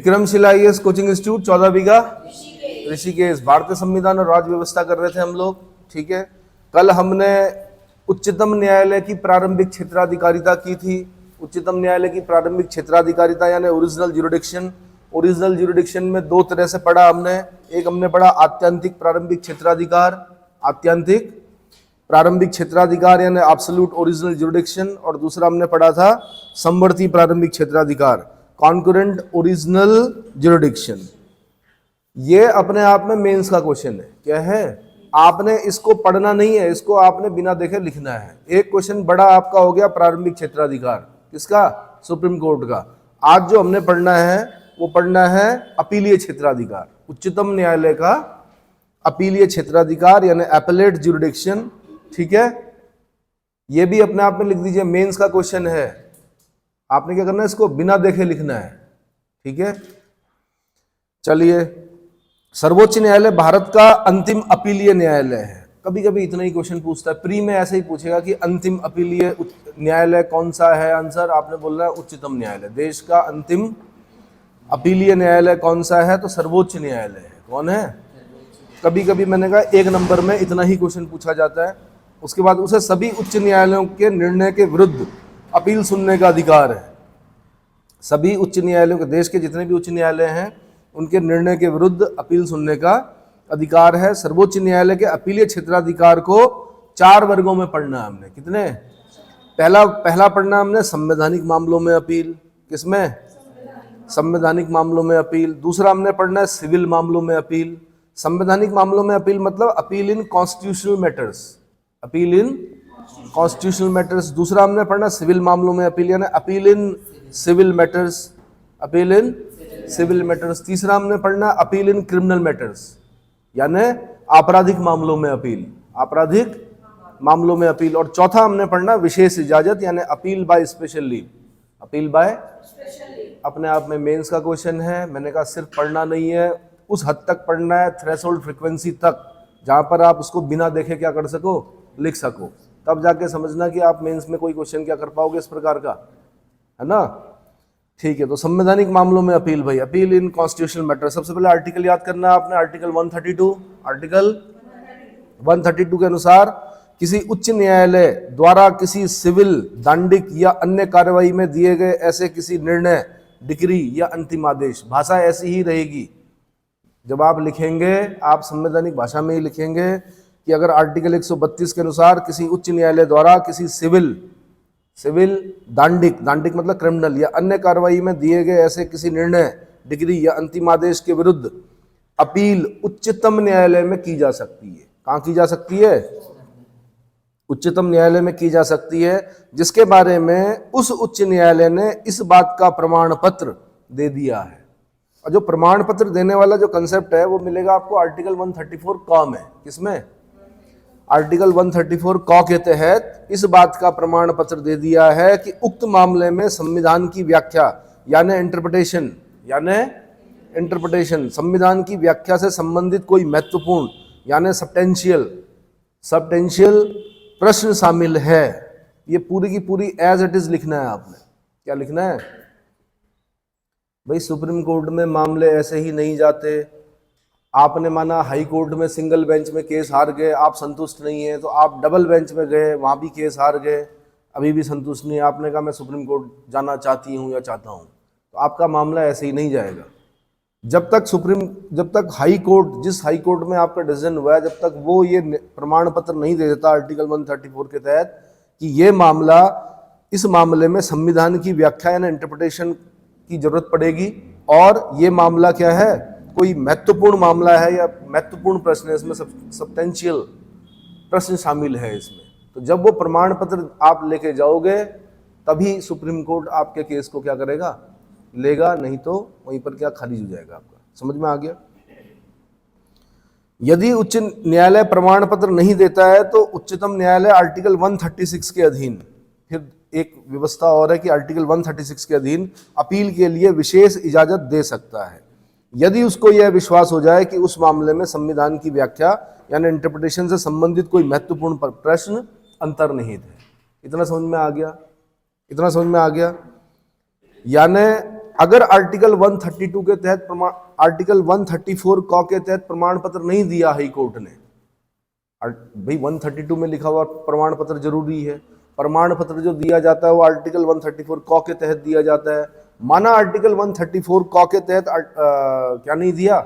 Vikramshila IAS coaching institute 14 बीघा ऋषिकेश। भारतीय संविधान और राज्य व्यवस्था कर रहे थे हम लोग, ठीक है। कल हमने उच्चतम न्यायालय की प्रारंभिक क्षेत्राधिकारिता की थी। उच्चतम न्यायालय की प्रारंभिक क्षेत्राधिकारिता यानी ओरिजिनल ज्यूरिडिक्शन। ओरिजिनल ज्यूरिडिक्शन में दो तरह से पढ़ा हमने। एक हमने पढ़ा आत्यंतिक प्रारंभिक क्षेत्राधिकार, आत्यंतिक प्रारंभिक क्षेत्राधिकार यानी एब्सोल्यूट ओरिजिनल ज्यूरिडिक्शन, और दूसरा हमने पढ़ा था समवर्ती प्रारंभिक क्षेत्राधिकार, कॉन्करेंट ओरिजिनल ज्यूरिडिक्शन। ये अपने आप में मेंस का क्वेश्चन है। क्या है? आपने इसको पढ़ना नहीं है, इसको आपने बिना देखे लिखना है। एक क्वेश्चन बड़ा आपका हो गया प्रारंभिक क्षेत्राधिकार, किसका? सुप्रीम कोर्ट का। आज जो हमने पढ़ना है वो पढ़ना है अपीलीय क्षेत्राधिकार, उच्चतम न्यायालय का अपीलीय क्षेत्राधिकार यानी एपेलेट ज्यूरिडिक्शन, ठीक है। ये भी अपने आप में लिख दीजिए, मेंस का क्वेश्चन है। आपने क्या करना है, इसको बिना देखे लिखना है, ठीक है। चलिए, सर्वोच्च न्यायालय भारत का अंतिम अपीलीय न्यायालय है। कभी कभी इतना ही क्वेश्चन पूछता है, प्री में ऐसे ही पूछेगा कि अंतिम अपीलीय न्यायालय कौन सा है। आंसर आपने बोलना है उच्चतम न्यायालय। देश का अंतिम अपीलीय न्यायालय कौन सा है? तो सर्वोच्च न्यायालय है। कौन है? कभी कभी मैंने कहा एक नंबर में इतना ही क्वेश्चन पूछा जाता है। उसके बाद उसे सभी उच्च न्यायालयों के निर्णय के विरुद्ध अपील सुनने का अधिकार है। सभी उच्च न्यायालयों के, देश के जितने भी उच्च न्यायालय हैं उनके निर्णय के विरुद्ध अपील सुनने का अधिकार है। सर्वोच्च न्यायालय के अपीलीय क्षेत्राधिकार को 4 वर्गों में पढ़ना है हमने। कितने? पहला पढ़ना हमने संवैधानिक मामलों में अपील। किसमें? संवैधानिक मामलों में अपील। दूसरा हमने पढ़ना है सिविल मामलों में अपील। संवैधानिक मामलों में अपील मतलब appeal in constitutional matters, appeal in constitutional matters. दूसरा हमने पढ़ना सिविल मामलों में अपील यानी appeal in civil matters, appeal in civil matters. तीसरा हमने पढ़ना अपील इन क्रिमिनल मैटर्स यानी आपराधिक मामलों में अपील, आपराधिक मामलों में अपील। और चौथा हमने पढ़ना विशेष इजाजत यानी appeal by special leave, appeal bye अपने आप में मेंस का क्वेश्चन है। मैंने कहा सिर्फ पढ़ना नहीं है, उस हद तक पढ़ना है, थ्रेशोल्ड फ्रीक्वेंसी तक, जहां पर आप उसको बिना देखे क्या कर सको, लिख सको। तब जाके समझना कि आप मेंस में कोई क्वेश्चन क्या कर पाओगे इस प्रकार का, है ना। ठीक है, तो संवैधानिक मामलों में अपील भाई, अपील इन कॉन्स्टिट्यूशनल मैटर। सबसे पहले आर्टिकल याद करना है आपने, आर्टिकल 132। आर्टिकल 132 के अनुसार किसी उच्च न्यायालय द्वारा किसी सिविल, दंडिक या अन्य कार्रवाई में दिए गए ऐसे किसी निर्णय, डिक्री या अंतिम आदेश, भाषा ऐसी ही रहेगी जब आप लिखेंगे, आप संवैधानिक भाषा में ही लिखेंगे कि अगर आर्टिकल 132 के अनुसार किसी उच्च न्यायालय द्वारा किसी सिविल, दांडिक मतलब क्रिमिनल या अन्य कार्रवाई में दिए गए ऐसे किसी निर्णय, डिग्री या अंतिम आदेश के विरुद्ध अपील उच्चतम न्यायालय में की जा सकती है। कहां की जा सकती है? उच्चतम न्यायालय में की जा सकती है, जिसके बारे में उस उच्च न्यायालय ने इस बात का प्रमाण पत्र दे दिया है। और जो प्रमाण पत्र देने वाला जो कंसेप्ट है वो मिलेगा आपको आर्टिकल 134 क में। किसमें? आर्टिकल 134 क के तहत इस बात का प्रमाण पत्र दे दिया है कि उक्त मामले में संविधान की व्याख्या यानी इंटरप्रिटेशन, संविधान की व्याख्या से संबंधित कोई महत्वपूर्ण यानी सब्टेंशियल प्रश्न शामिल है। ये पूरी की पूरी एज इट इज लिखना है आपने। क्या लिखना है भाई? सुप्रीम कोर्ट में मामले ऐसे ही नहीं जाते। आपने माना हाई कोर्ट में सिंगल बेंच में केस हार गए, आप संतुष्ट नहीं है, तो आप डबल बेंच में गए, वहां भी केस हार गए, अभी भी संतुष्ट नहीं है, आपने कहा मैं सुप्रीम कोर्ट जाना चाहती हूं या चाहता हूं, तो आपका मामला ऐसे ही नहीं जाएगा। जब तक हाई कोर्ट, जिस हाई कोर्ट में आपका डिसीजन हुआ है, जब तक वो ये प्रमाण पत्र नहीं दे देता आर्टिकल 134 के तहत कि ये मामला, इस मामले में संविधान की व्याख्या यानी इंटरप्रिटेशन की जरूरत पड़ेगी, और ये मामला क्या है, कोई महत्वपूर्ण मामला है या महत्वपूर्ण प्रश्न है, इसमें सब्सटेंशियल प्रश्न शामिल है इसमें, तो जब वो प्रमाण पत्र आप लेके जाओगे तभी सुप्रीम कोर्ट आपके केस को क्या करेगा, लेगा, नहीं तो वहीं पर क्या खारिज हो जाएगा आपका। समझ में आ गया? यदि उच्च न्यायालय प्रमाण पत्र नहीं देता है तो उच्चतम न्यायालय आर्टिकल 136 के अधीन, फिर एक व्यवस्था और है कि आर्टिकल 136 के अधीन अपील के लिए विशेष इजाजत दे सकता है, यदि उसको यह विश्वास हो जाए कि उस मामले में संविधान की व्याख्या यानी इंटरप्रिटेशन से संबंधित कोई महत्वपूर्ण प्रश्न अंतर्निहित है। इतना समझ में आ गया? यानी अगर आर्टिकल 132 के तहत आर्टिकल 134 क के तहत प्रमाण पत्र नहीं दिया हाई कोर्ट ने, भाई 132 में लिखा हुआ प्रमाण पत्र जरूरी है, प्रमाण पत्र जो दिया जाता है वो आर्टिकल 134 क के तहत दिया जाता है। माना आर्टिकल 134 क के तहत क्या नहीं दिया,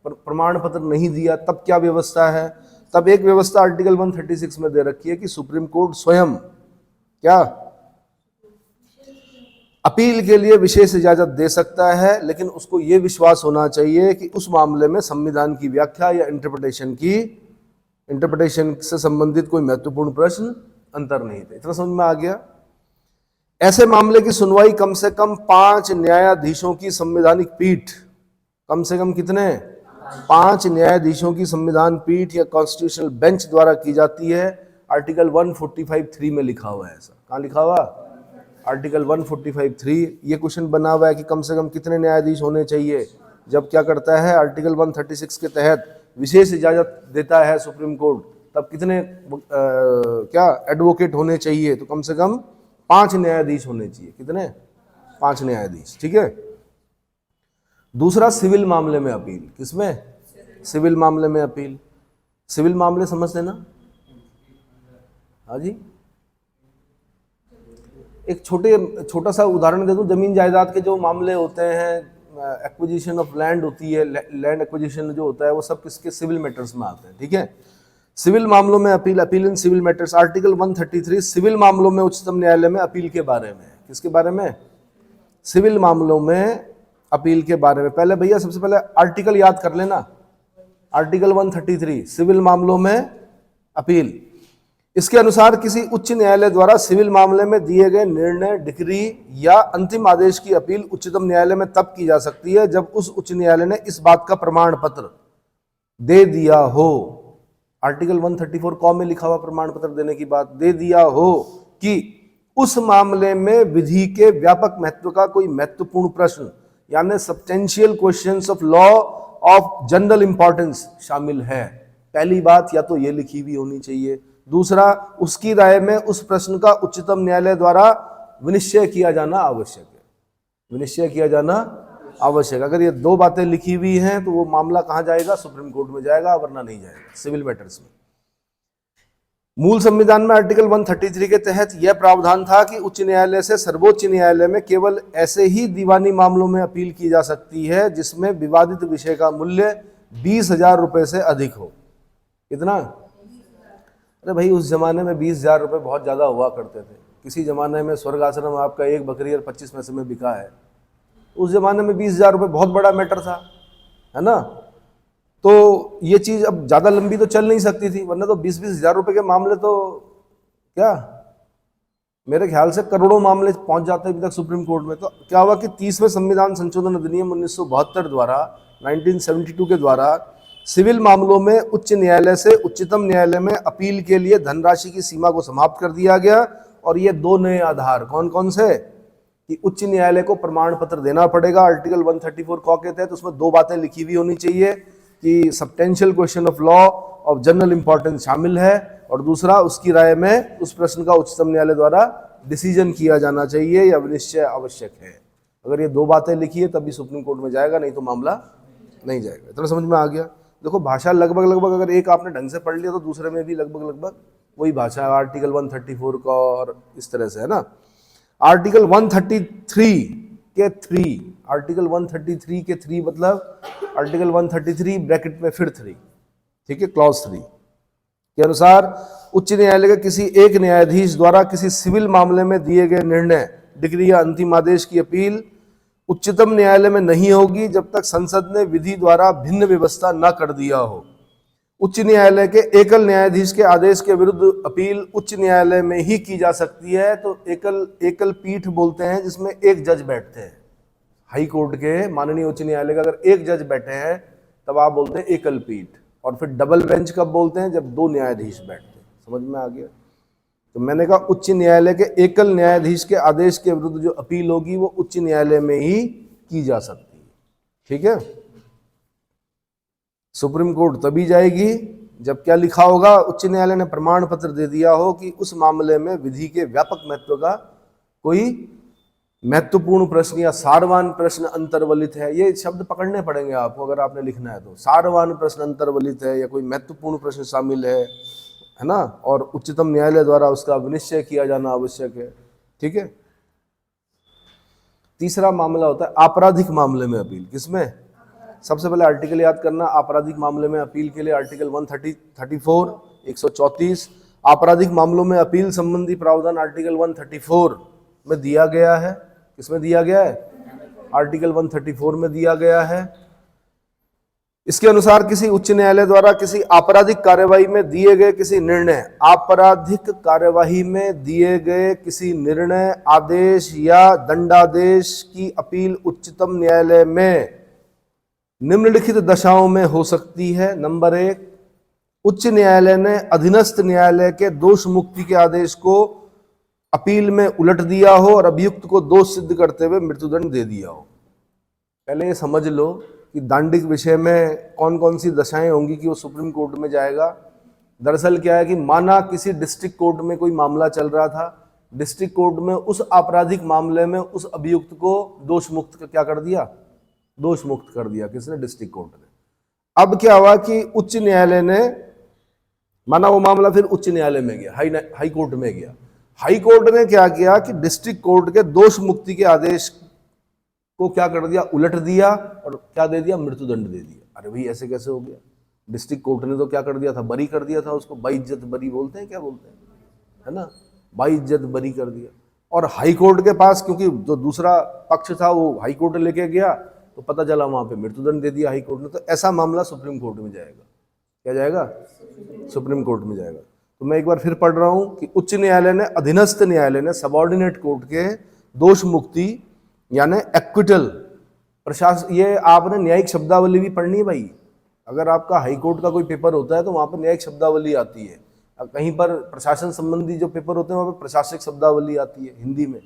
प्रमाण पत्र नहीं दिया, तब क्या व्यवस्था है? तब एक व्यवस्था आर्टिकल 136 में दे रखी है कि सुप्रीम कोर्ट स्वयं क्या अपील के लिए विशेष इजाजत दे सकता है, लेकिन उसको यह विश्वास होना चाहिए कि उस मामले में संविधान की व्याख्या या इंटरप्रिटेशन से संबंधित कोई महत्वपूर्ण प्रश्न अंतर नहीं थे। इतना समझ में आ गया? ऐसे मामले की सुनवाई कम से कम 5 न्यायाधीशों की संवैधानिक पीठ, कम से कम कितने? 5 न्यायाधीशों की संविधान पीठ या कॉन्स्टिट्यूशनल बेंच द्वारा की जाती है। आर्टिकल 145(3) में लिखा हुआ है ऐसा। कहाँ लिखा हुआ? आर्टिकल 145(3). ये क्वेश्चन बना हुआ है कि कम से कम कितने न्यायाधीश होने चाहिए। जब क्या करता है, आर्टिकल 136 के तहत विशेष इजाजत देता है सुप्रीम कोर्ट, तब कितने क्या एडवोकेट होने चाहिए? तो कम से कम 5 न्यायाधीश होने चाहिए। कितने? 5 न्यायाधीश। ठीक है। दूसरा, सिविल मामले में अपील। किसमें? सिविल मामले में अपील। सिविल मामले समझते ना? हाँ जी। एक छोटा सा उदाहरण दे दूं। जमीन जायदाद के जो मामले होते हैं, एक्विजिशन ऑफ लैंड होती है, लैंड एक्विजिशन जो होता है, वो सब किसके? सिविल मैटर्स में आते हैं। ठीक है। सिविल मामलों में appeal, appeal in civil matters. Article 133 civil मामलों में उच्चतम न्यायालय में अपील के बारे में। किसके बारे में? सिविल मामलों में अपील के बारे में। पहले भैया सबसे पहले आर्टिकल याद कर लेना। आर्टिकल 133 सिविल मामलों में अपील। इसके अनुसार किसी उच्च न्यायालय द्वारा सिविल मामले में दिए गए निर्णय, डिक्री या अंतिम आदेश की अपील उच्चतम न्यायालय में तब की जा सकती है जब उस उच्च न्यायालय ने इस बात का प्रमाण पत्र दे दिया हो। आर्टिकल 134 क में लिखा हुआ प्रमाण पत्र देने की बात, दे दिया हो कि उस मामले में विधि के व्यापक महत्व का कोई महत्वपूर्ण प्रश्न, यानी substantial questions of law of general importance शामिल है। पहली बात, या तो ये लिखी हुई होनी चाहिए। दूसरा, उसकी राय में उस प्रश्न का उच्चतम न्यायालय द्वारा विनिश्चय किया जाना आवश्यक है। विनिश्चय किया जाना आवश्यक। अगर ये 2 बातें लिखी हुई हैं तो वो मामला कहां जाएगा? सुप्रीम कोर्ट में जाएगा, वरना नहीं जाएगा सिविल मैटर्स में। मूल संविधान में आर्टिकल 133 के तहत यह प्रावधान था कि उच्च न्यायालय से सर्वोच्च न्यायालय में केवल ऐसे ही दीवानी मामलों में अपील की जा सकती है जिसमें विवादित विषय का मूल्य 20,000 रुपए से अधिक हो। कितना? अरे भाई, उस जमाने में 20,000 रुपये बहुत ज़्यादा हुआ करते थे। किसी जमाने में स्वर्ग आश्रम आपका 1 बकरी और 25 पैसे में बिका है। उस जमाने में 20,000 रुपये बहुत बड़ा मैटर था, है ना। तो ये चीज़ अब ज़्यादा लंबी तो चल नहीं सकती थी, वरना तो 20-20 हज़ार रुपये के मामले तो क्या, मेरे ख्याल से करोड़ों मामले पहुंच जाते हैं अभी तक सुप्रीम कोर्ट में। तो क्या हुआ कि 30वें संविधान संशोधन अधिनियम 1972 द्वारा 1972 के द्वारा सिविल मामलों में उच्च न्यायालय से उच्चतम न्यायालय में अपील के लिए धनराशि की सीमा को समाप्त कर दिया गया। और ये 2 नए आधार कौन कौन से? कि उच्च न्यायालय को प्रमाण पत्र देना पड़ेगा आर्टिकल 134 क के तहत। उसमें 2 बातें लिखी हुई होनी चाहिए कि substantial question of law of general importance शामिल है, और दूसरा, उसकी राय में उस प्रश्न का उच्चतम न्यायालय द्वारा डिसीजन किया जाना चाहिए या विनिश्चय आवश्यक है। अगर ये 2 बातें लिखी है तभी सुप्रीम कोर्ट में जाएगा, नहीं तो मामला नहीं जाएगा। इतना समझ में आ गया? देखो, भाषा लगभग अगर एक आपने ढंग से पढ़ लिया तो दूसरे में भी लगभग वही भाषा है। आर्टिकल 134 का और इस तरह से, है ना। आर्टिकल 133 के 3, आर्टिकल 133 के 3 मतलब आर्टिकल 133 ब्रैकेट में फिर 3, ठीक है, क्लॉज 3 के अनुसार उच्च न्यायालय के किसी एक न्यायाधीश द्वारा किसी सिविल मामले में दिए गए निर्णय, डिक्री या अंतिम आदेश की अपील उच्चतम न्यायालय में नहीं होगी जब तक संसद ने विधि द्वारा भिन्न व्यवस्था न कर दिया हो। उच्च न्यायालय के एकल न्यायाधीश के आदेश के विरुद्ध अपील उच्च न्यायालय में ही की जा सकती है। तो एकल पीठ बोलते हैं जिसमें एक जज बैठते हैं। हाई कोर्ट के माननीय उच्च न्यायालय का अगर एक जज बैठे हैं तब आप बोलते हैं एकल पीठ। और फिर डबल बेंच कब बोलते हैं? जब 2 न्यायाधीश बैठते हैं। समझ में आ गया? तो मैंने कहा उच्च न्यायालय के एकल न्यायाधीश के आदेश के विरुद्ध जो अपील होगी वो उच्च न्यायालय में ही की जा सकती है। ठीक है। सुप्रीम कोर्ट तभी जाएगी जब क्या लिखा होगा? उच्च न्यायालय ने प्रमाण पत्र दे दिया हो कि उस मामले में विधि के व्यापक महत्व का कोई महत्वपूर्ण प्रश्न या सारवान प्रश्न अंतर्वलित है, ये शब्द पकड़ने पड़ेंगे आपको अगर आपने लिखना है तो। सारवान प्रश्न अंतर्वलित है या कोई महत्वपूर्ण प्रश्न शामिल है ना, और उच्चतम न्यायालय द्वारा उसका विनिश्चय किया जाना आवश्यक है, ठीक है। तीसरा मामला होता है आपराधिक मामले में अपील। किसमें? सबसे पहले आर्टिकल याद करना। आपराधिक मामले में अपील के लिए आर्टिकल 134 134 आपराधिक मामलों में अपील संबंधी प्रावधान आर्टिकल 134 में दिया गया है। किसमें दिया गया है? आर्टिकल 134 में दिया गया है। इसके अनुसार किसी उच्च न्यायालय द्वारा किसी आपराधिक कार्यवाही में दिए गए किसी निर्णय, आपराधिक कार्यवाही में दिए गए किसी निर्णय, आदेश या दंडादेश की अपील उच्चतम न्यायालय में निम्नलिखित दशाओं में हो सकती है। नंबर 1, उच्च न्यायालय ने अधीनस्थ न्यायालय के दोष मुक्ति के आदेश को अपील में उलट दिया हो और अभियुक्त को दोष सिद्ध करते हुए मृत्युदंड दे दिया हो। पहले ये समझ लो कि दांडिक विषय में कौन कौन सी दशाएं होंगी कि वो सुप्रीम कोर्ट में जाएगा। दरअसल क्या है कि माना किसी डिस्ट्रिक्ट कोर्ट में कोई मामला चल रहा था, डिस्ट्रिक्ट कोर्ट में उस आपराधिक मामले में उस अभियुक्त को दोष मुक्त क्या कर दिया? दोष मुक्त कर दिया। किसने? डिस्ट्रिक्ट कोर्ट ने। अब क्या हुआ कि उच्च न्यायालय ने, माना वो मामला फिर उच्च न्यायालय में गया, हाई कोर्ट में गया। हाई कोर्ट ने क्या किया कि डिस्ट्रिक्ट कोर्ट के दोष मुक्ति के आदेश को क्या कर दिया? उलट दिया और क्या दे दिया? मृत्युदंड दे दिया। अरे भाई ऐसे कैसे हो गया? डिस्ट्रिक्ट कोर्ट ने तो क्या कर दिया था? बरी कर दिया था उसको। बाइज्जत बरी बोलते हैं, क्या बोलते हैं, है ना, बाइज्जत बरी कर दिया। और हाई कोर्ट के पास, क्योंकि जो दूसरा पक्ष था वो हाई कोर्ट लेके गया, तो पता चला वहां पे मृत्युदंड दे दिया हाई कोर्ट ने। तो ऐसा मामला सुप्रीम कोर्ट में जाएगा। क्या जाएगा? सुप्रीम कोर्ट में जाएगा। तो मैं एक बार फिर पढ़ रहा हूं कि उच्च न्यायालय ने, अधीनस्थ न्यायालय ने सबऑर्डिनेट कोर्ट के दोष मुक्ति यानी एक्विटल प्रशासन, ये आपने न्यायिक शब्दावली भी पढ़नी है भाई। अगर आपका हाई कोर्ट का कोई पेपर होता है तो वहां पर न्यायिक शब्दावली आती है। कहीं पर प्रशासन संबंधी जो पेपर होते हैं वहां पर प्रशासनिक शब्दावली आती है हिंदी में।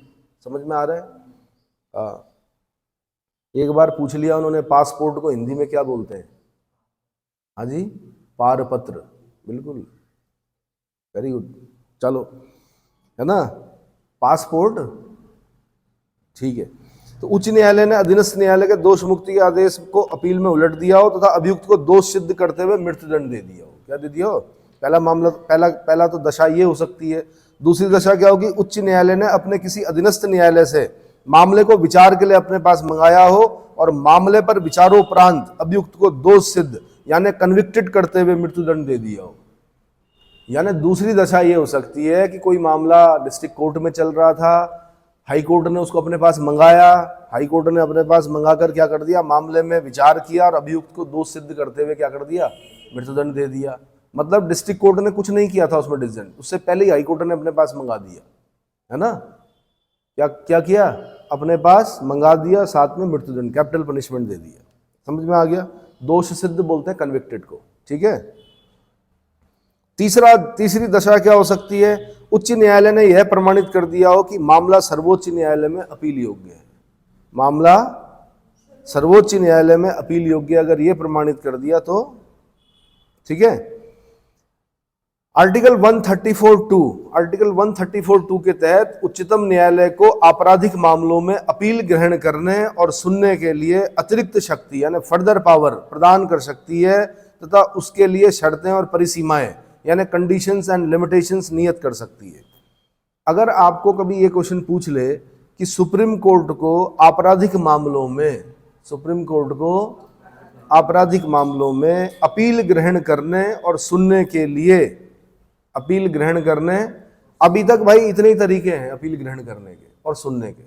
समझ में आ रहा है? एक बार पूछ लिया उन्होंने, पासपोर्ट को हिंदी में क्या बोलते हैं? हाँ जी, पारपत्र। बिल्कुल, वेरी गुड। चलो, है ना, पासपोर्ट, ठीक है। तो उच्च न्यायालय ने अधीनस्थ न्यायालय के दोष मुक्ति के आदेश को अपील में उलट दिया हो तथा अभियुक्त को दोष सिद्ध करते हुए मृत्युदंड दे दिया हो। क्या दे दिया हो? पहला मामला, पहला तो दशा ये हो सकती है। दूसरी दशा क्या होगी? उच्च न्यायालय ने अपने किसी अधीनस्थ न्यायालय से मामले को विचार के लिए अपने पास मंगाया हो और मामले पर विचारोपरांत अभियुक्त को दोष सिद्ध यानी कन्विक्टेड करते हुए मृत्युदंड दे दिया हो। यानी दूसरी दशा ये हो सकती है कि कोई मामला डिस्ट्रिक्ट कोर्ट में चल रहा था, हाई कोर्ट ने उसको अपने पास मंगाया, हाई कोर्ट ने अपने पास मंगाकर क्या कर दिया? मामले में विचार किया और अभियुक्त को दोष सिद्ध करते हुए क्या कर दिया? मृत्युदंड दे दिया। मतलब डिस्ट्रिक्ट कोर्ट ने कुछ नहीं किया था उसमें डिसीजन, उससे पहले ही हाई कोर्ट ने अपने पास मंगा दिया, है ना। क्या किया? अपने पास मंगा दिया, साथ में मृत्युदंड, कैपिटल पनिशमेंट दे दिया। समझ में आ गया? दोष सिद्ध बोलते हैं कन्विक्टेड को, ठीक है। तीसरी दशा क्या हो सकती है? उच्च न्यायालय ने यह प्रमाणित कर दिया हो कि मामला सर्वोच्च न्यायालय में अपील योग्य है। मामला सर्वोच्च न्यायालय में अपील योग्य अगर यह प्रमाणित कर दिया तो ठीक है। आर्टिकल 134(2) के तहत उच्चतम न्यायालय को आपराधिक मामलों में अपील ग्रहण करने और सुनने के लिए अतिरिक्त शक्ति यानी फर्दर पावर प्रदान कर सकती है तथा उसके लिए शर्तें और परिसीमाएं यानी कंडीशंस एंड लिमिटेशंस नियत कर सकती है। अगर आपको कभी ये क्वेश्चन पूछ ले कि सुप्रीम कोर्ट को आपराधिक मामलों में अपील ग्रहण करने और सुनने के लिए, अपील ग्रहण करने, अभी तक भाई इतने ही तरीके हैं अपील ग्रहण करने के और सुनने के,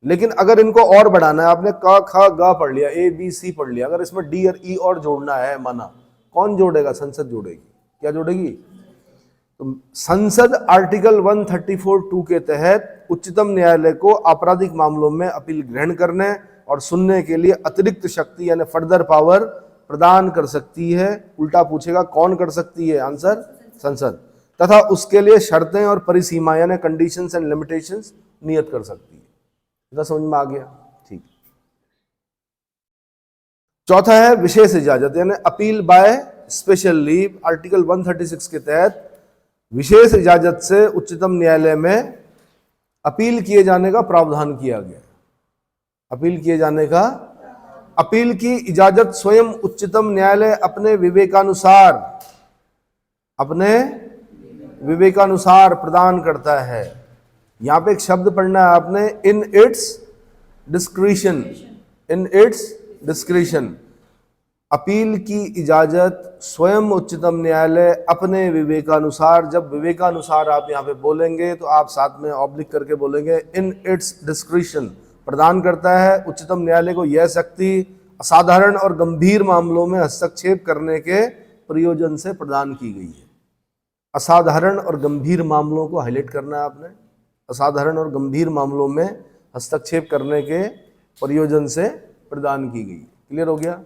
लेकिन अगर इनको और बढ़ाना है, आपने क ख ग पढ़ लिया, A B C पढ़ लिया, अगर इसमें D और E और जोड़ना है, माना कौन जोड़ेगा? संसद जोड़ेगी। क्या जोड़ेगी? तो संसद आर्टिकल 134(2) के तहत उच्चतम न्यायालय को आपराधिक मामलों में अपील ग्रहण करने और सुनने के लिए अतिरिक्त शक्ति यानी फर्दर पावर प्रदान कर सकती है। उल्टा पूछेगा कौन कर सकती है? आंसर संसद। तथा उसके लिए शर्तें और परिसीमा यानी कंडीशंस एंड लिमिटेशंस नियत कर सकती है। इतना समझ में आ गया? ठीक। चौथा है विशेष इजाजत यानी appeal by special leave. Article 136 के तहत विशेष इजाजत से उच्चतम न्यायालय में अपील किए जाने का प्रावधान किया गया। अपील किए जाने का, अपील की इजाजत स्वयं उच्चतम न्यायालय अपने विवेकानुसार प्रदान करता है। यहां पे एक शब्द पढ़ना है आपने, in its discretion, in its discretion. Appeal की इजाजत स्वयं उच्चतम न्यायालय अपने विवेकानुसार। जब विवेकानुसार आप यहाँ पे बोलेंगे तो आप साथ में ऑब्लिक करके बोलेंगे इन इट्स डिस्क्रिशन, प्रदान करता है। उच्चतम न्यायालय को यह शक्ति असाधारण और गंभीर मामलों में हस्तक्षेप करने के प्रयोजन से प्रदान की गई है। असाधारण और गंभीर मामलों को हाईलाइट करना है आपने, असाधारण और गंभीर मामलों में हस्तक्षेप करने के प्रयोजन से प्रदान की गई। क्लियर हो गया?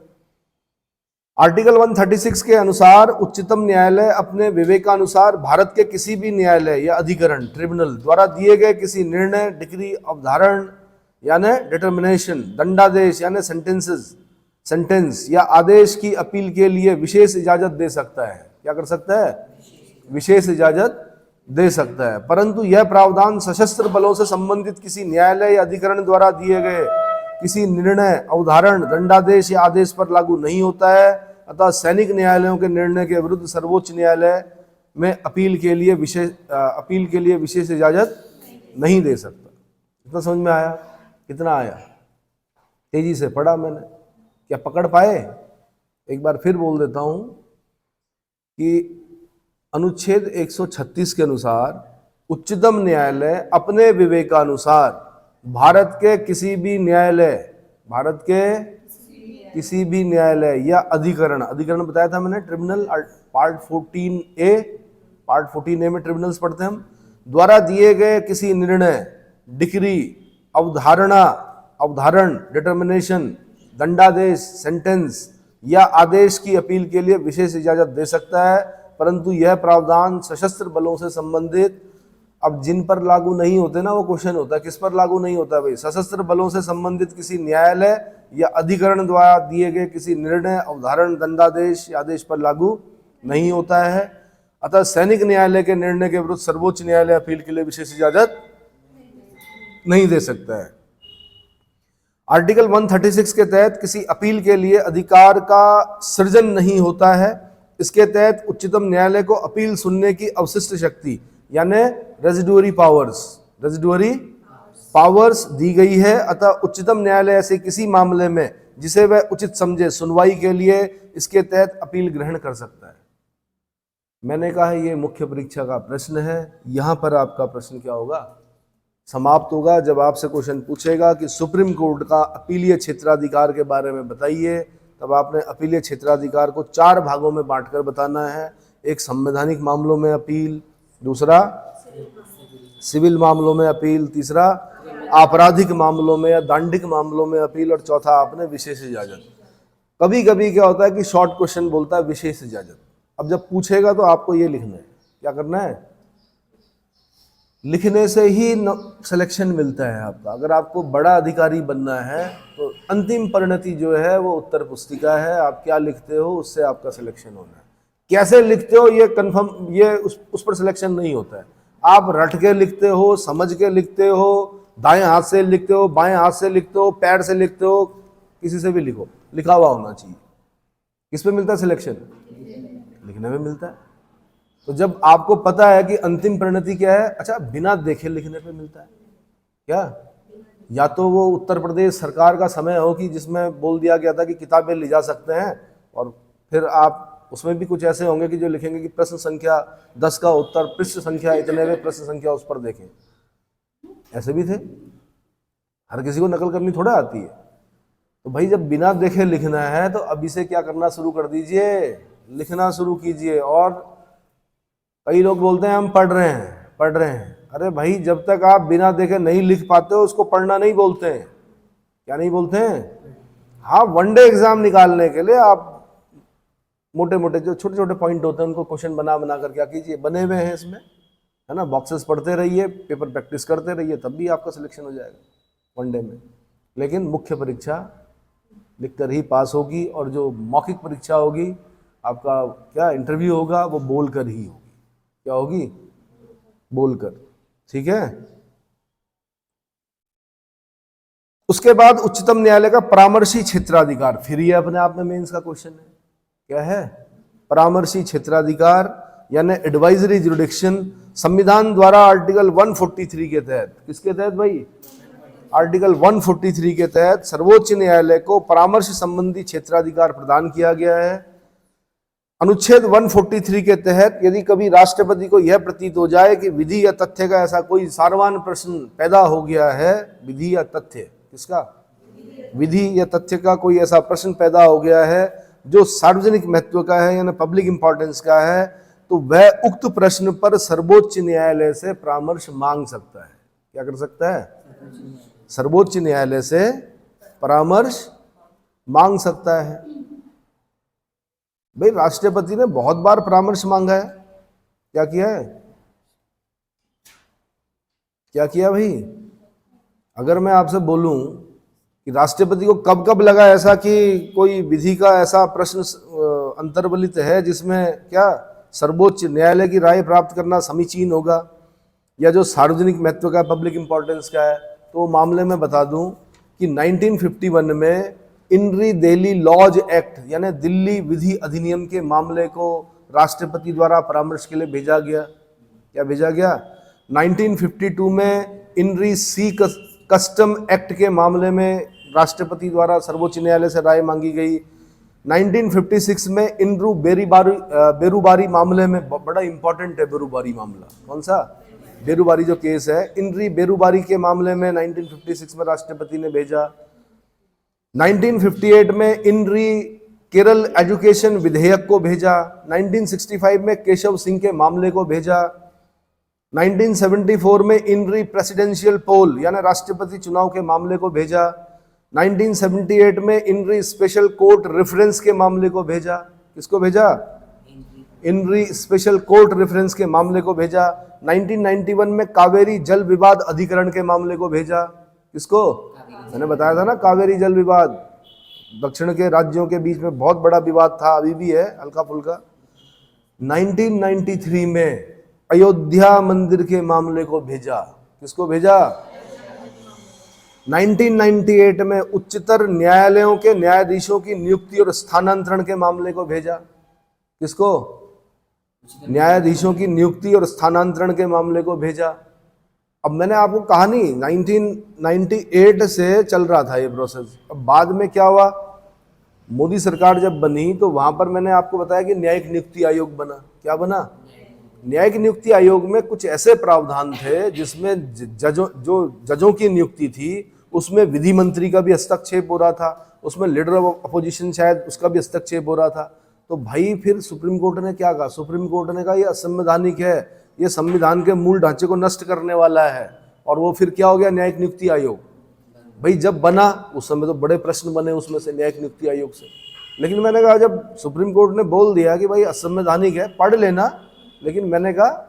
आर्टिकल 136 के अनुसार उच्चतम न्यायालय अपने विवेकानुसार भारत के किसी भी न्यायालय या अधिकरण ट्रिब्यूनल द्वारा दिए गए किसी निर्णय, डिक्री, अवधारण यानी डिटर्मिनेशन, दंडादेश यानी सेंटेंस या आदेश की अपील के लिए विशेष इजाजत दे सकता है। क्या कर सकता है? विशेष इजाजत दे सकता है। परंतु यह प्रावधान सशस्त्र बलों से संबंधित किसी न्यायालय या अधिकरण द्वारा दिए गए किसी निर्णय, अवधारण, दंडादेश या आदेश पर लागू नहीं होता है। अतः सैनिक न्यायालयों के निर्णय के विरुद्ध सर्वोच्च न्यायालय में अपील के लिए विशेष इजाजत नहीं दे सकता। इतना समझ में आया? कितना आया? तेजी से पढ़ा मैंने, क्या पकड़ पाए? एक बार फिर बोल देता हूं कि अनुच्छेद 136 के अनुसार उच्चतम न्यायालय अपने विवेकानुसार भारत के किसी भी न्यायालय या अधिकरण बताया था मैंने, ट्रिब्यूनल पार्ट 14A में ट्रिब्यूनल्स पढ़ते हैं हम, द्वारा दिए गए किसी निर्णय, डिक्री, अवधारण, डिटर्मिनेशन, दंडादेश, सेंटेंस या आदेश की अपील के लिए विशेष इजाजत दे सकता है। परंतु यह प्रावधान सशस्त्र बलों से संबंधित, अब जिन पर लागू नहीं होते ना, वो क्वेश्चन होता है किस पर लागू नहीं होता भाई? सशस्त्र बलों से संबंधित किसी न्यायालय या अधिकरण द्वारा दिए गए किसी निर्णय, अवधारण, दंडादेश या आदेश पर लागू नहीं होता है। अतः सैनिक न्यायालय के निर्णय के विरुद्ध सर्वोच्च न्यायालय अपील के लिए विशेष इजाजत नहीं दे सकता है। आर्टिकल 136 के तहत किसी अपील के लिए अधिकार का सृजन नहीं होता है। इसके तहत उच्चतम न्यायालय को अपील सुनने की अवशिष्ट शक्ति यानी रेजिडुअरी पावर्स दी गई है। अतः उच्चतम न्यायालय ऐसे किसी मामले में जिसे वह उचित समझे सुनवाई के लिए इसके तहत अपील ग्रहण कर सकता है। मैंने कहा ये मुख्य परीक्षा का प्रश्न है। यहां पर आपका प्रश्न क्या होगा? समाप्त होगा जब आपसे क्वेश्चन पूछेगा कि सुप्रीम कोर्ट का अपीलीय क्षेत्राधिकार के बारे में बताइए। तब आपने अपीलीय क्षेत्राधिकार को 4 भागों में बांटकर बताना है। एक संवैधानिक मामलों में अपील, दूसरा सिविल मामलों में अपील, तीसरा आपराधिक मामलों में या दंडिक मामलों में अपील, और चौथा आपने विशेष इजाजत। कभी कभी क्या होता है कि शॉर्ट क्वेश्चन बोलता है विशेष इजाजत। अब जब पूछेगा तो आपको ये लिखना है। क्या करना है? लिखने से ही सिलेक्शन मिलता है आपका। अगर आपको बड़ा अधिकारी बनना है तो अंतिम परिणति जो है वो उत्तर पुस्तिका है। आप क्या लिखते हो उससे आपका सिलेक्शन होना है। कैसे लिखते हो ये कंफर्म, ये उस पर सिलेक्शन नहीं होता है। आप रट के लिखते हो, समझ के लिखते हो, दाएं हाथ से लिखते हो, बाएं हाथ से लिखते हो, पैर से लिखते हो, किसी से भी लिखो, लिखा हुआ होना चाहिए। किस पे मिलता है सिलेक्शन? लिखने में मिलता है। तो जब आपको पता है कि अंतिम परिणति क्या है, अच्छा बिना देखे लिखने पे मिलता है क्या? या तो वो उत्तर प्रदेश सरकार का समय हो कि जिसमें बोल दिया गया था कि किताबें ले जा सकते हैं, और फिर आप उसमें भी कुछ ऐसे होंगे कि जो लिखेंगे कि प्रश्न संख्या 10 का उत्तर पृष्ठ संख्या इतने में, प्रश्न संख्या उस पर देखें। ऐसे भी थे। हर किसी को नकल करनी थोड़ा आती है। तो भाई जब बिना देखे लिखना है तो अभी से क्या करना शुरू कर दीजिए, लिखना शुरू कीजिए। और कई लोग बोलते हैं हम पढ़ रहे हैं। अरे भाई जब तक आप बिना देखे नहीं लिख पाते हो उसको पढ़ना नहीं बोलते हैं। क्या नहीं बोलते हैं? हाँ, वनडे एग्जाम निकालने के लिए आप मोटे मोटे जो छोटे छोटे पॉइंट होते हैं उनको क्वेश्चन बना कर क्या कीजिए, बने हुए हैं इसमें, है ना, बॉक्सेस पढ़ते रहिए, पेपर प्रैक्टिस करते रहिए, तब भी आपका सिलेक्शन हो जाएगा वनडे में। लेकिन मुख्य परीक्षा लिखकर ही पास होगी, और जो मौखिक परीक्षा होगी, आपका क्या इंटरव्यू होगा, वो बोलकर ही होगी। क्या होगी? बोलकर। ठीक है। उसके बाद उच्चतम न्यायालय का परामर्शी क्षेत्राधिकार, फिर ये अपने आप में मेंस का क्वेश्चन है, क्या है परामर्शी क्षेत्राधिकार यानी एडवाइजरी जुरिडिक्शन। संविधान द्वारा आर्टिकल 143 के तहत, किसके तहत भाई, आर्टिकल 143 के तहत सर्वोच्च न्यायालय को परामर्श संबंधी क्षेत्राधिकार प्रदान किया गया है। अनुच्छेद 143 के तहत यदि कभी राष्ट्रपति को यह प्रतीत हो जाए कि विधि या तथ्य का ऐसा कोई सार्वजनिक प्रश्न पैदा हो गया है, विधि या तथ्य, किसका, विधि या तथ्य का कोई ऐसा प्रश्न पैदा हो गया है जो सार्वजनिक महत्व का है यानी पब्लिक इंपॉर्टेंस का है, तो वह उक्त प्रश्न पर सर्वोच्च न्यायालय से परामर्श मांग सकता है। क्या कर सकता है, सर्वोच्च न्यायालय से परामर्श मांग सकता है। भाई राष्ट्रपति ने बहुत बार परामर्श मांगा है, क्या किया है, क्या किया भाई। अगर मैं आपसे बोलूं कि राष्ट्रपति को कब कब लगा ऐसा कि कोई विधि का ऐसा प्रश्न अंतर्वलित है जिसमें क्या सर्वोच्च न्यायालय की राय प्राप्त करना समीचीन होगा या जो सार्वजनिक महत्व का पब्लिक इंपॉर्टेंस का है, तो मामले में बता दूं कि 1951 में इनरी दिल्ली लॉज एक्ट यानी दिल्ली विधि अधिनियम के मामले को राष्ट्रपति द्वारा परामर्श के लिए भेजा गया। क्या भेजा गया, 1952 में इनरी सी कस्टम एक्ट के मामले में राष्ट्रपति द्वारा सर्वोच्च न्यायालय से राय मांगी गई। 1956 में इनरू बेरुबारी मामले में, बड़ा इंपॉर्टेंट है बेरुबारी मामला, कौन सा, बेरुबारी जो केस है, इनरी बेरुबारी के मामले में 1956 में राष्ट्रपति ने भेजा। 1958 में इनरी केरल एजुकेशन विधेयक को भेजा। 1965 में केशव सिंह के मामले को भेजा। 1974 में इनरी प्रेसिडेंशियल पोल यानी राष्ट्रपति चुनाव के मामले को भेजा। 1978 में इनरी स्पेशल कोर्ट रेफरेंस के मामले को भेजा। किसको भेजा, इनरी स्पेशल कोर्ट रेफरेंस के मामले को भेजा। 1991 में कावेरी जल विवाद अधिकरण के मामले को भेजा। किसको, मैंने बताया था ना, कावेरी जल विवाद, दक्षिण के राज्यों के बीच में बहुत बड़ा विवाद था, अभी भी है हल्का फुल्का। 1993 में अयोध्या मंदिर के मामले को भेजा। किसको भेजा, 1998 में उच्चतर न्यायालयों के न्यायाधीशों की नियुक्ति और स्थानांतरण के मामले को भेजा। किसको, न्यायाधीशों की नियुक्ति और स्थानांतरण के मामले को भेजा। अब मैंने आपको कहा नहीं 1998 से चल रहा था ये प्रोसेस। अब बाद में क्या हुआ, मोदी सरकार जब बनी तो वहां पर मैंने आपको बताया कि न्यायिक नियुक्ति आयोग बना। क्या बना, न्यायिक नियुक्ति आयोग में कुछ ऐसे प्रावधान थे जिसमें जजों की नियुक्ति थी उसमें विधि मंत्री का भी हस्तक्षेप हो रहा था, उसमें लीडर ऑफ अपोजिशन शायद उसका भी हस्तक्षेप हो रहा था। तो भाई फिर सुप्रीम कोर्ट ने क्या कहा, सुप्रीम कोर्ट ने कहा ये असंवैधानिक है, ये संविधान के मूल ढांचे को नष्ट करने वाला है, और वो फिर क्या हो गया, न्यायिक नियुक्ति आयोग। भाई जब बना उस समय तो बड़े प्रश्न बने उसमें से न्यायिक नियुक्ति आयोग से, लेकिन मैंने कहा जब सुप्रीम कोर्ट ने बोल दिया कि भाई असंवैधानिक है, पढ़ लेना, लेकिन मैंने कहा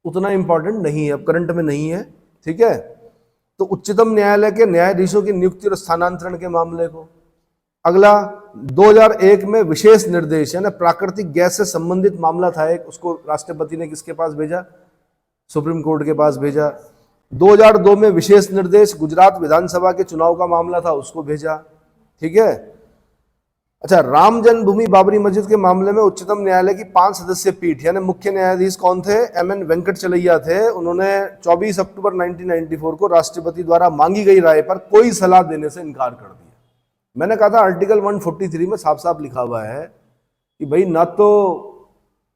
उतना इंपॉर्टेंट नहीं है, अब करंट में नहीं है, ठीक है। तो उच्चतम न्यायालय के न्यायाधीशों की नियुक्ति और स्थानांतरण के मामले को। अगला 2001 में विशेष निर्देश यानी प्राकृतिक गैस से संबंधित मामला था एक, उसको राष्ट्रपति ने किसके पास भेजा, सुप्रीम कोर्ट के पास भेजा। 2002 में विशेष निर्देश गुजरात विधानसभा के चुनाव का मामला था, उसको भेजा, ठीक है। अच्छा, राम जन्मभूमि बाबरी मस्जिद के मामले में उच्चतम न्यायालय की 5 सदस्यीय पीठ यानी मुख्य न्यायाधीश कौन थे, एमएन वेंकटचलैया थे। उन्होंने 24 अक्टूबर 1994 को राष्ट्रपति द्वारा मांगी गई राय पर कोई सलाह देने से इनकार कर दिया। मैंने कहा था आर्टिकल 143 में साफ साफ लिखा हुआ है कि भाई ना तो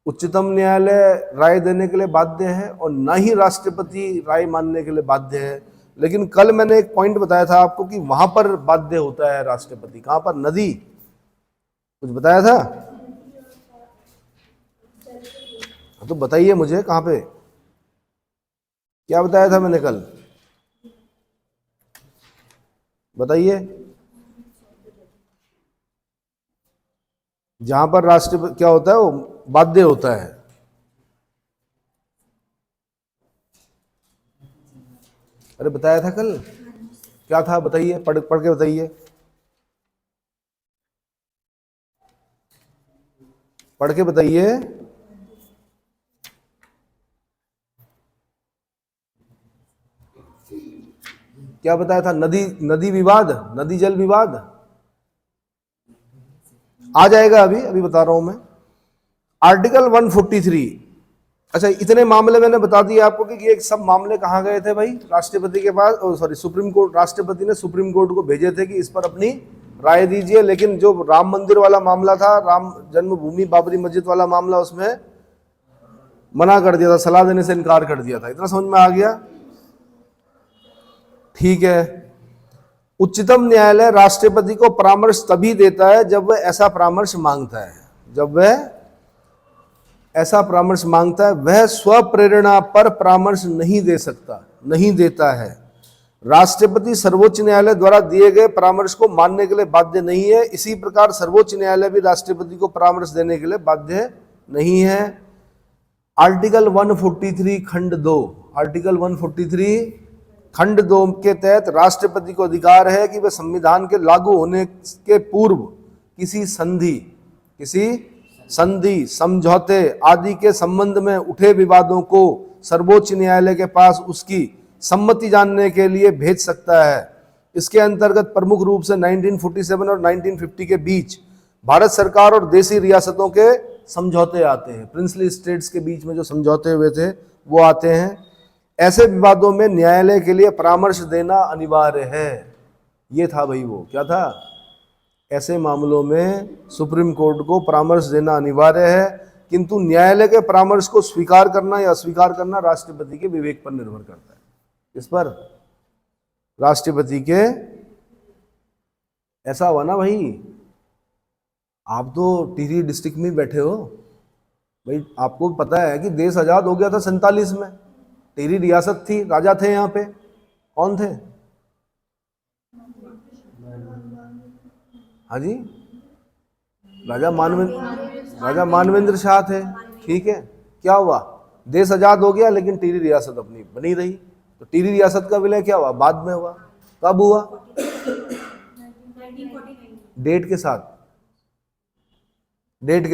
उच्चतम न्यायालय राय देने के लिए बाध्य है और ना ही राष्ट्रपति राय मानने के लिए बाध्य है। लेकिन कल मैंने एक पॉइंट बताया था आपको कि वहां पर बाध्य होता है राष्ट्रपति, कहां पर, नदी, कुछ बताया था, तो बताइए मुझे कहां पे, क्या बताया था मैंने कल, बताइए। जहां पर राष्ट्रपति क्या होता है वो बाध्य होता है। अरे बताया था कल, क्या था बताइए, पढ़ के बताइए, पढ़ के बताइए। क्या बताया था? नदी विवाद, नदी जल विवाद आ जाएगा, अभी बता रहा हूं मैं। आर्टिकल 143। अच्छा, इतने मामले मैंने बता दिए आपको कि ये सब मामले कहाँ गए थे भाई? राष्ट्रपति के पास, सॉरी सुप्रीम कोर्ट। राष्ट्रपति ने सुप्रीम कोर्ट को भेजे थे कि इस पर अपनी राय दीजिए। लेकिन जो राम मंदिर वाला मामला था, राम जन्मभूमि बाबरी मस्जिद वाला मामला, उसमें मना कर दिया था, सलाह देने से इनकार कर दिया था। इतना समझ में आ गया? ठीक है। उच्चतम न्यायालय राष्ट्रपति को परामर्श तभी देता है जब वह ऐसा परामर्श मांगता है। जब वह ऐसा परामर्श मांगता है, वह स्वप्रेरणा पर परामर्श नहीं दे सकता, नहीं देता है। राष्ट्रपति सर्वोच्च न्यायालय द्वारा दिए गए परामर्श को मानने के लिए बाध्य नहीं है। इसी प्रकार सर्वोच्च न्यायालय भी राष्ट्रपति को परामर्श देने के लिए बाध्य नहीं है। आर्टिकल 143 खंड 2, आर्टिकल 143 खंड 2 के तहत राष्ट्रपति को अधिकार है कि वह संविधान के लागू होने के पूर्व किसी संधि, समझौते आदि के संबंध में उठे विवादों को सर्वोच्च न्यायालय के पास उसकी सम्मति जानने के लिए भेज सकता है। इसके अंतर्गत प्रमुख रूप से 1947 और 1950 के बीच भारत सरकार और देशी रियासतों के समझौते आते हैं। प्रिंसली स्टेट्स के बीच में जो समझौते हुए थे वो आते हैं। ऐसे विवादों में न्यायालय के लिए परामर्श देना अनिवार्य है। ये था भाई, वो क्या था? ऐसे मामलों में सुप्रीम कोर्ट को परामर्श देना अनिवार्य है, किंतु न्यायालय के परामर्श को स्वीकार करना या अस्वीकार करना राष्ट्रपति के विवेक पर निर्भर करता है। इस पर राष्ट्रपति के, ऐसा हुआ ना भाई, आप तो टिहरी डिस्ट्रिक्ट में बैठे हो भाई, आपको पता है कि देश आजाद हो गया था 47 में। टिहरी रियासत थी, राजा थे यहाँ पे। कौन थे? हाँ जी, राजा मानवेंद्र शाह थे। ठीक है, क्या हुआ? देश आजाद हो गया, लेकिन टिहरी रियासत अपनी बनी रही। तो टिहरी रियासत का विलय क्या हुआ? बाद में हुआ। कब हुआ? डेट के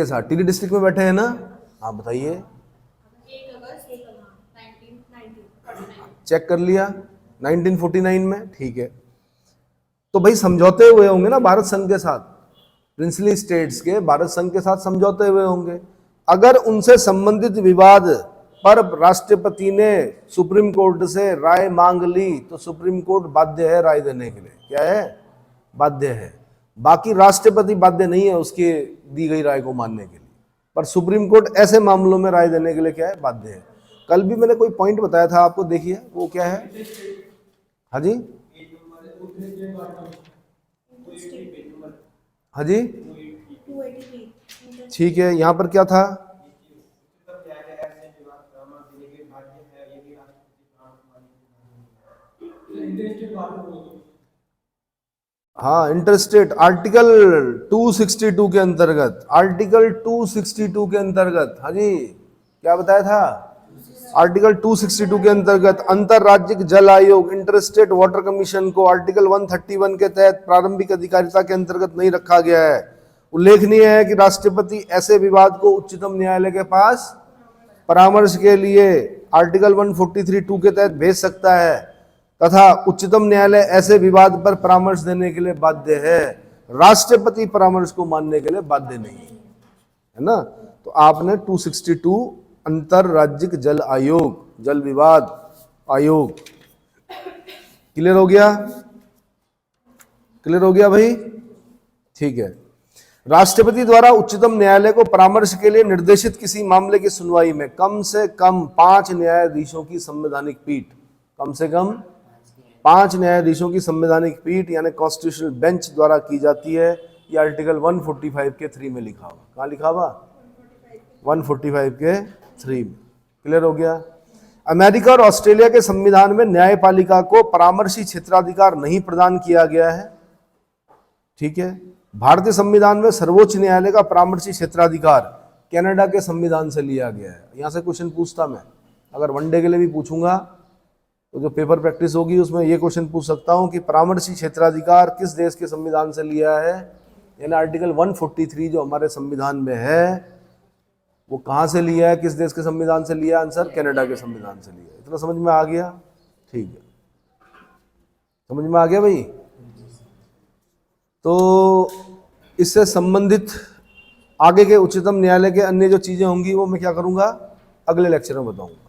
साथ टिहरी डिस्ट्रिक्ट में बैठे हैं ना? हाँ बताइए, चेक कर लिया 1949 में। ठीक है, तो भाई समझौते हुए होंगे ना भारत संघ के साथ, प्रिंसली स्टेट्स के भारत संघ के साथ समझौते हुए होंगे। अगर उनसे संबंधित विवाद पर राष्ट्रपति ने सुप्रीम कोर्ट से राय मांग ली तो सुप्रीम कोर्ट बाध्य है राय देने के लिए। क्या है? बाध्य है। बाकी राष्ट्रपति बाध्य नहीं है उसकी दी गई राय को मानने के लिए, पर सुप्रीम कोर्ट ऐसे मामलों में राय देने के लिए क्या है? बाध्य है। कल भी मैंने कोई पॉइंट बताया था आपको, देखिए वो क्या है। हाँ जी, हाँ जी, ठीक है। यहां पर क्या था? हाँ, इंटरस्टेट आर्टिकल 262 के अंतर्गत, आर्टिकल 262 के अंतर्गत, हाँ जी, क्या बताया था? आर्टिकल 262 के अंतर्गत अंतरराज्यिक जल आयोग, इंटरस्टेट वाटर कमीशन को आर्टिकल 131 के तहत प्रारंभिक अधिकारिता के अंतर्गत नहीं रखा गया है। उल्लेखनीय है कि राष्ट्रपति ऐसे विवाद को उच्चतम न्यायालय के पास परामर्श के लिए आर्टिकल 143(2) के तहत भेज सकता है तथा उच्चतम न्यायालय ऐसे विवाद पर परामर्श देने के लिए बाध्य है। राष्ट्रपति परामर्श को मानने के लिए बाध्य नहीं है ना। तो आपने 262 अंतरराज्यिक जल आयोग, जल विवाद आयोग, क्लियर हो गया? क्लियर हो गया भाई? ठीक है। राष्ट्रपति द्वारा उच्चतम न्यायालय को परामर्श के लिए निर्देशित किसी मामले की सुनवाई में कम से कम 5 न्यायाधीशों की संवैधानिक पीठ, कम से कम 5 न्यायाधीशों की संवैधानिक पीठ यानी कॉन्स्टिट्यूशनल बेंच द्वारा की जाती है। ये आर्टिकल 145 के 3 में लिखा हुआ। कहाँ लिखा हुआ? 145 के 3 में। क्लियर हो गया? अमेरिका और ऑस्ट्रेलिया के संविधान में न्यायपालिका को परामर्शी क्षेत्राधिकार नहीं प्रदान किया गया है। ठीक है। भारतीय संविधान में सर्वोच्च न्यायालय का परामर्शी क्षेत्राधिकार कनाडा के संविधान से लिया गया है। यहां से क्वेश्चन पूछता मैं, अगर वनडे के लिए भी पूछूंगा तो जो पेपर प्रैक्टिस होगी उसमें ये क्वेश्चन पूछ सकता हूं कि परामर्शी क्षेत्राधिकार किस देश के संविधान से लिया है। यानी आर्टिकल 143 जो हमारे संविधान में है वो कहां से लिया है, किस देश के संविधान से लिया? आंसर कनाडा के संविधान से लिया। इतना समझ में आ गया? ठीक है। समझ में आ गया भाई? तो इससे संबंधित आगे के उच्चतम न्यायालय के अन्य जो चीजें होंगी वो मैं क्या करूंगा, अगले लेक्चर में बताऊंगा।